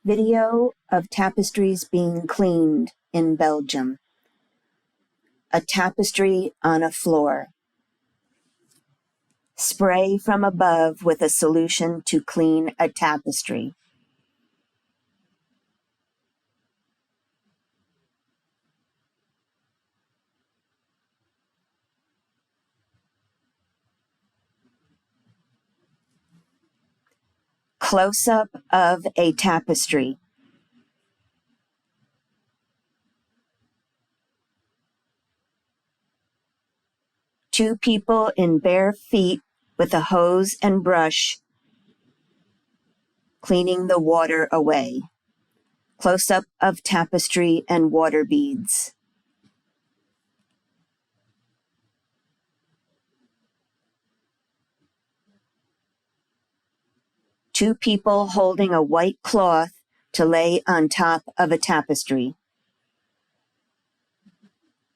Video of tapestries being cleaned in Belgium. A tapestry on a floor. Spray from above with a solution to clean a tapestry. Close-up of a tapestry. Two people in bare feet with a hose and brush cleaning the water away. Close-up of tapestry and water beads. Two people holding a white cloth to lay on top of a tapestry.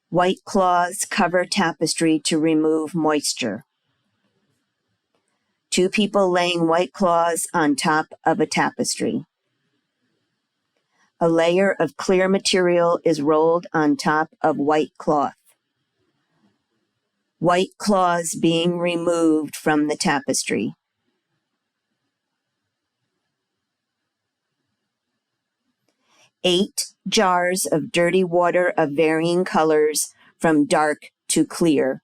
White cloths cover tapestry to remove moisture. Two people laying white cloths on top of a tapestry. A layer of clear material is rolled on top of white cloth. White cloths being removed from the tapestry. Eight jars of dirty water of varying colors from dark to clear.